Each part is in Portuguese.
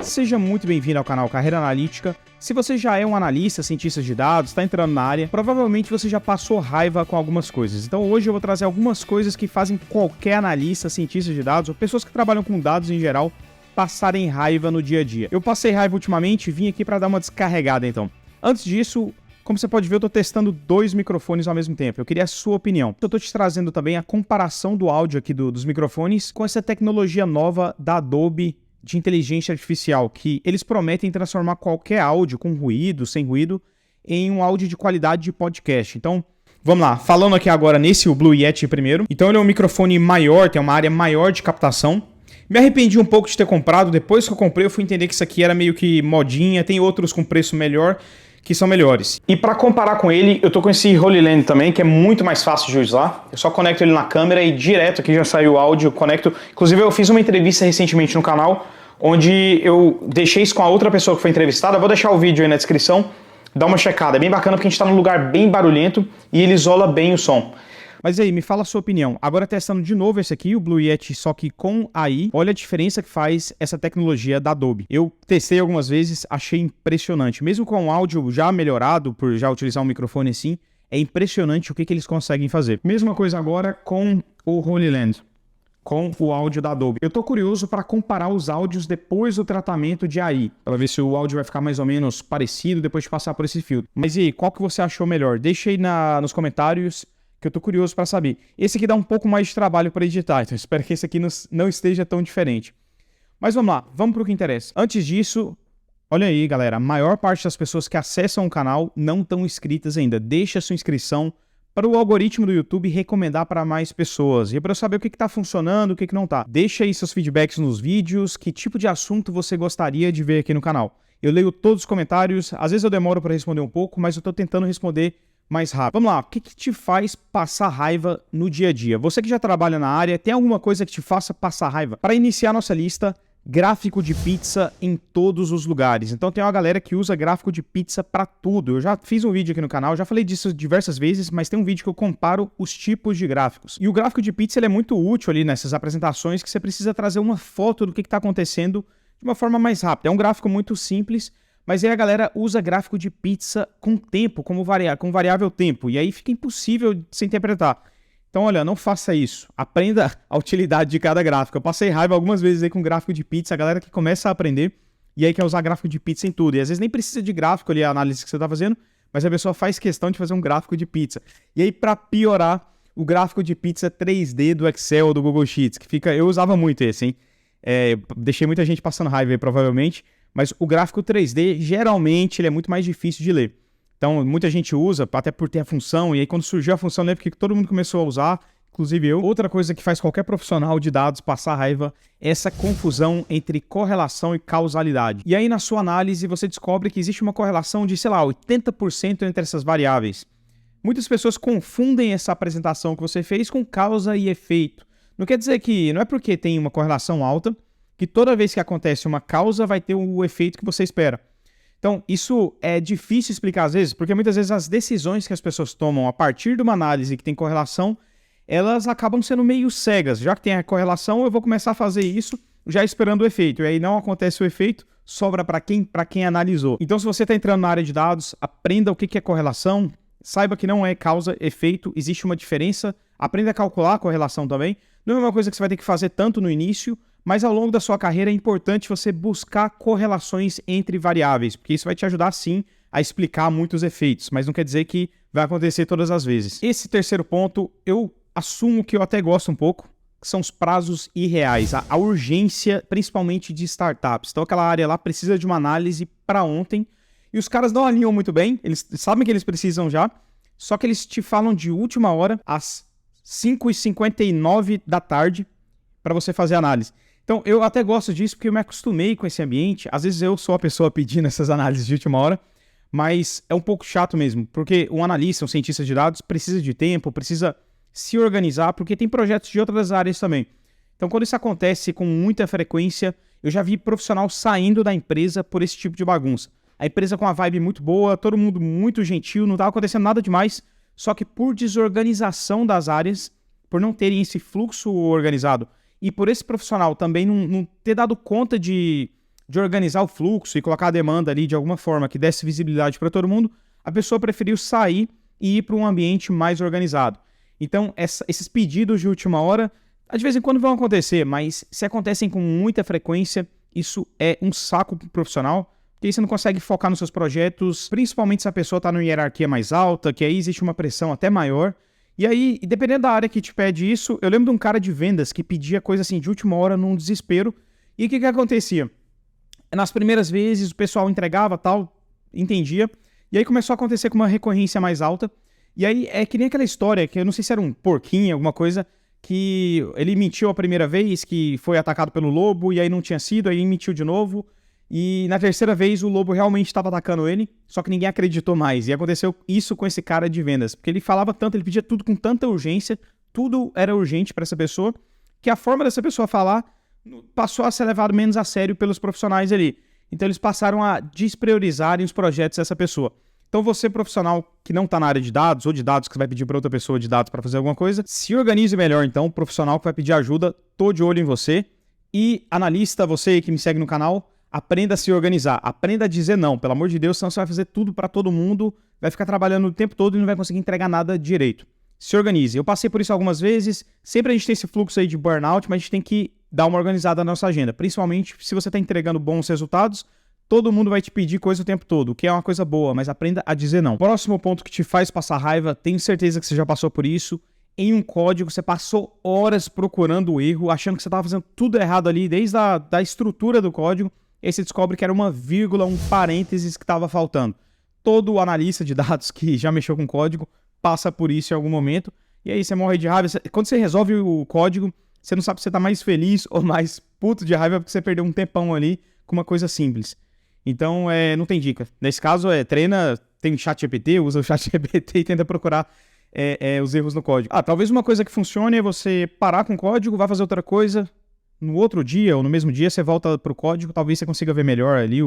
Seja muito bem-vindo ao canal Carreira Analítica. Se você já é um analista, cientista de dados, está entrando na área, provavelmente você já passou raiva com algumas coisas. Então hoje eu vou trazer algumas coisas que fazem qualquer analista, cientista de dados, ou pessoas que trabalham com dados em geral, passarem raiva no dia a dia. Eu passei raiva ultimamente e vim aqui para dar uma descarregada então. Antes disso, como você pode ver, eu estou testando 2 microfones ao mesmo tempo. Eu queria a sua opinião. Eu estou te trazendo também a comparação do áudio aqui dos microfones com essa tecnologia nova da Adobe de inteligência artificial, que eles prometem transformar qualquer áudio com ruído, sem ruído, em um áudio de qualidade de podcast. Então, vamos lá. Falando aqui agora nesse, o Blue Yeti primeiro. Então, ele é um microfone maior, tem uma área maior de captação. Me arrependi um pouco de ter comprado. Depois que eu comprei, eu fui entender que isso aqui era meio que modinha. Tem outros com preço melhor, que são melhores. E para comparar com ele, eu tô com esse Holy Land também, que é muito mais fácil de usar. Eu só conecto ele na câmera e direto aqui já saiu o áudio, conecto. Inclusive eu fiz uma entrevista recentemente no canal, onde eu deixei isso com a outra pessoa que foi entrevistada. Eu vou deixar o vídeo aí na descrição, dá uma checada. É bem bacana porque a gente tá num lugar bem barulhento e ele isola bem o som. Mas aí, me fala a sua opinião. Agora testando de novo esse aqui, o Blue Yeti, só que com AI. Olha a diferença que faz essa tecnologia da Adobe. Eu testei algumas vezes, achei impressionante. Mesmo com o áudio já melhorado, por já utilizar um microfone assim, é impressionante o que eles conseguem fazer. Mesma coisa agora com o Holy Land, com o áudio da Adobe. Eu tô curioso para comparar os áudios depois do tratamento de AI, para ver se o áudio vai ficar mais ou menos parecido depois de passar por esse filtro. Mas e aí, qual que você achou melhor? Deixa aí nos comentários, que eu tô curioso para saber. Esse aqui dá um pouco mais de trabalho para editar, então espero que esse aqui não esteja tão diferente. Mas vamos lá, vamos pro que interessa. Antes disso, olha aí, galera, a maior parte das pessoas que acessam o canal não estão inscritas ainda. Deixa a sua inscrição para o algoritmo do YouTube recomendar para mais pessoas. E para eu saber o que está funcionando, o que não está. Deixa aí seus feedbacks nos vídeos, que tipo de assunto você gostaria de ver aqui no canal. Eu leio todos os comentários, às vezes eu demoro para responder um pouco, mas eu estou tentando responder mais rápido. Vamos lá, o que te faz passar raiva no dia a dia? Você que já trabalha na área, tem alguma coisa que te faça passar raiva? Para iniciar nossa lista, gráfico de pizza em todos os lugares. Então tem uma galera que usa gráfico de pizza para tudo. Eu já fiz um vídeo aqui no canal, já falei disso diversas vezes, mas tem um vídeo que eu comparo os tipos de gráficos. E o gráfico de pizza ele é muito útil ali nessas apresentações que você precisa trazer uma foto do que está acontecendo de uma forma mais rápida. É um gráfico muito simples, mas aí a galera usa gráfico de pizza com tempo, com variável tempo, e aí fica impossível de se interpretar. Então, olha, não faça isso. Aprenda a utilidade de cada gráfico. Eu passei raiva algumas vezes aí com gráfico de pizza, a galera que começa a aprender e aí quer usar gráfico de pizza em tudo. E às vezes nem precisa de gráfico ali, a análise que você está fazendo, mas a pessoa faz questão de fazer um gráfico de pizza. E aí, para piorar, o gráfico de pizza 3D do Excel ou do Google Sheets, que fica... Eu usava muito esse, hein? Deixei muita gente passando raiva aí, provavelmente, mas o gráfico 3D, geralmente, ele é muito mais difícil de ler. Então, muita gente usa, até por ter a função, e aí quando surgiu a função, né, porque todo mundo começou a usar, inclusive eu. Outra coisa que faz qualquer profissional de dados passar raiva é essa confusão entre correlação e causalidade. E aí, na sua análise, você descobre que existe uma correlação de, sei lá, 80% entre essas variáveis. Muitas pessoas confundem essa apresentação que você fez com causa e efeito. Não quer dizer que, não é porque tem uma correlação alta, que toda vez que acontece uma causa vai ter o efeito que você espera. Então, isso é difícil explicar às vezes, porque muitas vezes as decisões que as pessoas tomam a partir de uma análise que tem correlação, elas acabam sendo meio cegas. Já que tem a correlação, eu vou começar a fazer isso já esperando o efeito. E aí não acontece o efeito, sobra para quem analisou. Então, se você está entrando na área de dados, aprenda o que é correlação, saiba que não é causa, efeito, existe uma diferença, aprenda a calcular a correlação também. Não é uma coisa que você vai ter que fazer tanto no início, mas ao longo da sua carreira é importante você buscar correlações entre variáveis, porque isso vai te ajudar sim a explicar muitos efeitos, mas não quer dizer que vai acontecer todas as vezes. Esse terceiro ponto, eu assumo que eu até gosto um pouco, que são os prazos irreais, a urgência, principalmente de startups. Então aquela área lá precisa de uma análise para ontem, e os caras não alinham muito bem, eles sabem que eles precisam já, só que eles te falam de última hora, às 5h59 da tarde, para você fazer a análise. Então, eu até gosto disso porque eu me acostumei com esse ambiente. Às vezes eu sou a pessoa pedindo essas análises de última hora, mas é um pouco chato mesmo, porque um analista, um cientista de dados precisa de tempo, precisa se organizar, porque tem projetos de outras áreas também. Então, quando isso acontece com muita frequência, eu já vi profissional saindo da empresa por esse tipo de bagunça. A empresa com uma vibe muito boa, todo mundo muito gentil, não estava acontecendo nada demais, só que por desorganização das áreas, por não terem esse fluxo organizado, e por esse profissional também não ter dado conta de de organizar o fluxo e colocar a demanda ali de alguma forma que desse visibilidade para todo mundo, a pessoa preferiu sair e ir para um ambiente mais organizado. Então, esses pedidos de última hora, de vez em quando vão acontecer, mas se acontecem com muita frequência, isso é um saco pro profissional, porque aí você não consegue focar nos seus projetos, principalmente se a pessoa está numa hierarquia mais alta, que aí existe uma pressão até maior. E aí, dependendo da área que te pede isso, eu lembro de um cara de vendas que pedia coisa assim de última hora num desespero. E o que acontecia? Nas primeiras vezes o pessoal entregava, tal, entendia, e aí começou a acontecer com uma recorrência mais alta. E aí é que nem aquela história, que eu não sei se era um porquinho, alguma coisa, que ele mentiu a primeira vez, que foi atacado pelo lobo, e aí não tinha sido, aí mentiu de novo, e na terceira vez o lobo realmente estava atacando ele, só que ninguém acreditou mais. E aconteceu isso com esse cara de vendas, porque ele falava tanto, ele pedia tudo com tanta urgência, tudo era urgente para essa pessoa, que a forma dessa pessoa falar passou a ser levado menos a sério pelos profissionais ali. Então eles passaram a despriorizarem os projetos dessa pessoa. Então você, profissional que não está na área de dados, ou de dados que vai pedir para outra pessoa de dados para fazer alguma coisa, se organize melhor então, profissional que vai pedir ajuda, tô de olho em você. E analista, você que me segue no canal, aprenda a se organizar, aprenda a dizer não, pelo amor de Deus, senão você vai fazer tudo para todo mundo, vai ficar trabalhando o tempo todo e não vai conseguir entregar nada direito. Se organize. Eu passei por isso algumas vezes, sempre a gente tem esse fluxo aí de burnout, mas a gente tem que dar uma organizada na nossa agenda, principalmente se você está entregando bons resultados. Todo mundo vai te pedir coisa o tempo todo, o que é uma coisa boa, mas aprenda a dizer não. Próximo ponto que te faz passar raiva, tenho certeza que você já passou por isso. Em um código, você passou horas procurando o erro, achando que você estava fazendo tudo errado ali, desde a estrutura do código, e aí você descobre que era uma vírgula, um parênteses que estava faltando. Todo analista de dados que já mexeu com código passa por isso em algum momento, e aí você morre de raiva. Quando você resolve o código, você não sabe se você está mais feliz ou mais puto de raiva porque você perdeu um tempão ali com uma coisa simples. Então, não tem dica. Nesse caso, treina, tem ChatGPT, usa o ChatGPT e tenta procurar os erros no código. Talvez uma coisa que funcione é você parar com o código, vai fazer outra coisa, no outro dia ou no mesmo dia você volta pro código, talvez você consiga ver melhor ali,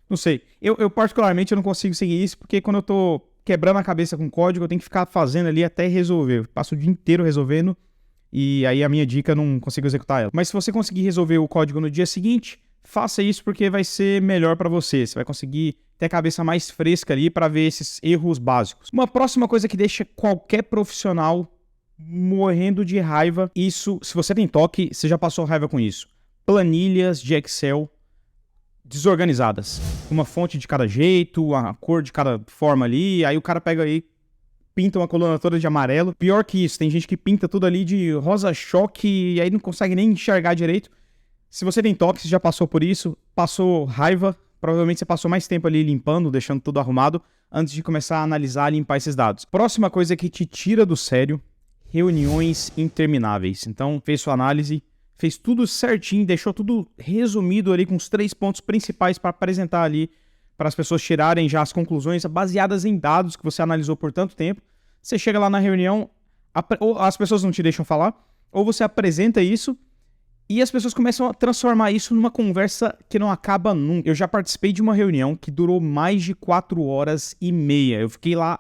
não sei. Eu particularmente eu não consigo seguir isso, porque quando eu tô quebrando a cabeça com código, eu tenho que ficar fazendo ali até resolver. Eu passo o dia inteiro resolvendo e aí a minha dica eu não consigo executar ela. Mas se você conseguir resolver o código no dia seguinte, faça isso porque vai ser melhor para você. Você vai conseguir ter a cabeça mais fresca ali para ver esses erros básicos. Uma próxima coisa que deixa qualquer profissional morrendo de raiva, isso, se você tem toque, você já passou raiva com isso. Planilhas de Excel desorganizadas. Uma fonte de cada jeito, a cor de cada forma ali, aí o cara pega aí, pinta uma coluna toda de amarelo. Pior que isso, tem gente que pinta tudo ali de rosa choque e aí não consegue nem enxergar direito. Se você tem toque, você já passou por isso, passou raiva, provavelmente você passou mais tempo ali limpando, deixando tudo arrumado, antes de começar a analisar e limpar esses dados. Próxima coisa que te tira do sério, reuniões intermináveis. Então, fez sua análise, fez tudo certinho, deixou tudo resumido ali com os 3 pontos principais para apresentar ali, para as pessoas tirarem já as conclusões baseadas em dados que você analisou por tanto tempo. Você chega lá na reunião, ou as pessoas não te deixam falar, ou você apresenta isso, e as pessoas começam a transformar isso numa conversa que não acaba nunca. Eu já participei de uma reunião que durou mais de 4 horas e meia. Eu fiquei lá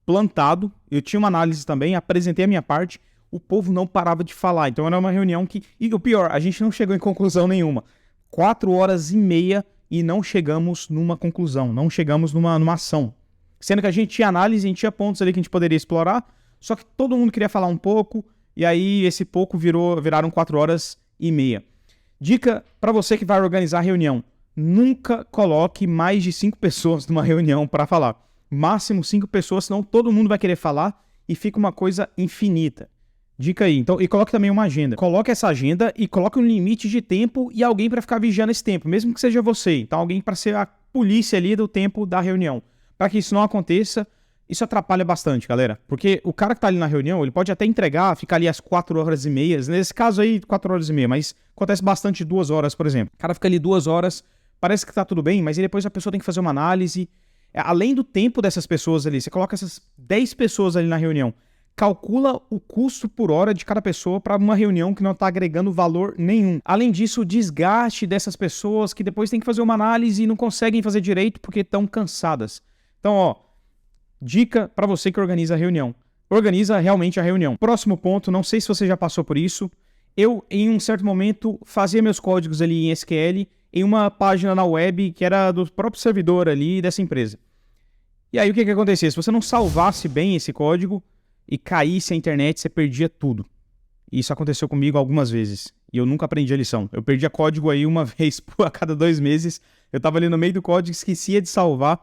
plantado, eu tinha uma análise também, apresentei a minha parte, o povo não parava de falar. Então era uma reunião que... E o pior, a gente não chegou em conclusão nenhuma. 4 horas e meia e não chegamos numa conclusão, não chegamos numa ação. Sendo que a gente tinha análise, a gente tinha pontos ali que a gente poderia explorar, só que todo mundo queria falar um pouco, e aí esse pouco viraram 4 horas e meia. Dica para você que vai organizar a reunião: nunca coloque mais de 5 pessoas numa reunião para falar. Máximo 5 pessoas, senão todo mundo vai querer falar e fica uma coisa infinita. Dica aí. Então, e coloque também uma agenda. Coloque essa agenda e coloque um limite de tempo e alguém para ficar vigiando esse tempo, mesmo que seja você. Então, alguém para ser a polícia ali do tempo da reunião. Para que isso não aconteça, isso atrapalha bastante, galera. Porque o cara que tá ali na reunião, ele pode até entregar, ficar ali às 4 horas e meia. Nesse caso aí, 4 horas e meia, mas acontece bastante 2 horas, por exemplo. O cara fica ali 2 horas, parece que tá tudo bem, mas aí depois a pessoa tem que fazer uma análise. Além do tempo dessas pessoas ali, você coloca essas 10 pessoas ali na reunião, calcula o custo por hora de cada pessoa para uma reunião que não está agregando valor nenhum. Além disso, o desgaste dessas pessoas que depois tem que fazer uma análise e não conseguem fazer direito porque estão cansadas. Então, dica para você que organiza a reunião. Organiza realmente a reunião. Próximo ponto, não sei se você já passou por isso. Eu, em um certo momento, fazia meus códigos ali em SQL, em uma página na web que era do próprio servidor ali dessa empresa. E aí o que acontecia? Se você não salvasse bem esse código e caísse a internet, você perdia tudo. E isso aconteceu comigo algumas vezes. E eu nunca aprendi a lição. Eu perdia código aí uma vez a cada 2 meses. Eu tava ali no meio do código, esquecia de salvar,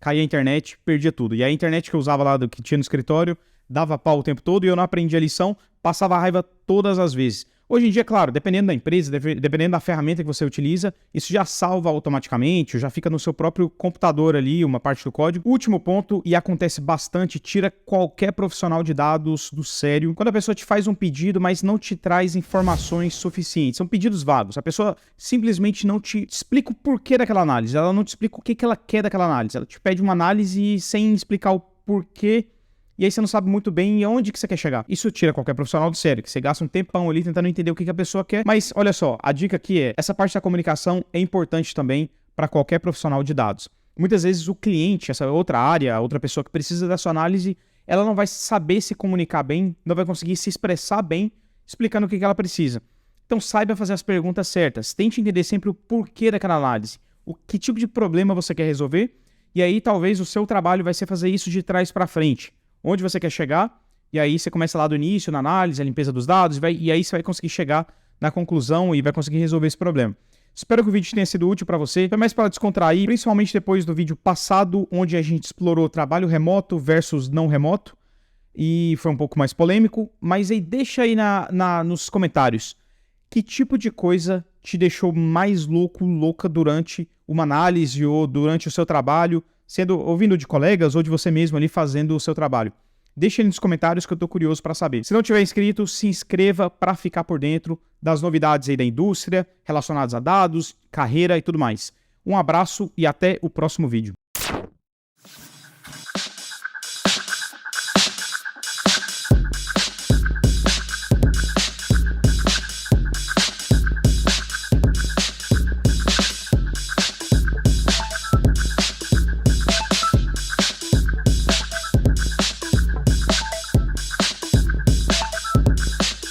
caía a internet, perdia tudo. E a internet que eu usava lá, que tinha no escritório, dava pau o tempo todo e eu não aprendi a lição, passava raiva todas as vezes. Hoje em dia, claro, dependendo da empresa, dependendo da ferramenta que você utiliza, isso já salva automaticamente, já fica no seu próprio computador ali, uma parte do código. Último ponto, e acontece bastante, tira qualquer profissional de dados do sério. Quando a pessoa te faz um pedido, mas não te traz informações suficientes, são pedidos vagos. A pessoa simplesmente não te explica o porquê daquela análise, ela não te explica o que ela quer daquela análise. Ela te pede uma análise sem explicar o porquê. E aí você não sabe muito bem onde que você quer chegar. Isso tira qualquer profissional do sério, que você gasta um tempão ali tentando entender o que a pessoa quer. Mas olha só, a dica aqui é, essa parte da comunicação é importante também para qualquer profissional de dados. Muitas vezes o cliente, essa outra área, outra pessoa que precisa da sua análise, ela não vai saber se comunicar bem, não vai conseguir se expressar bem, explicando o que ela precisa. Então saiba fazer as perguntas certas, tente entender sempre o porquê daquela análise, que tipo de problema você quer resolver, e aí talvez o seu trabalho vai ser fazer isso de trás para frente. Onde você quer chegar, e aí você começa lá do início, na análise, a limpeza dos dados, e aí você vai conseguir chegar na conclusão e vai conseguir resolver esse problema. Espero que o vídeo tenha sido útil para você, foi mais para descontrair, principalmente depois do vídeo passado, onde a gente explorou trabalho remoto versus não remoto, e foi um pouco mais polêmico, mas aí deixa aí nos comentários, que tipo de coisa te deixou mais louca durante uma análise ou durante o seu trabalho, ouvindo de colegas ou de você mesmo ali fazendo o seu trabalho. Deixa aí nos comentários que eu tô curioso para saber. Se não tiver inscrito, se inscreva para ficar por dentro das novidades aí da indústria, relacionadas a dados, carreira e tudo mais. Um abraço e até o próximo vídeo.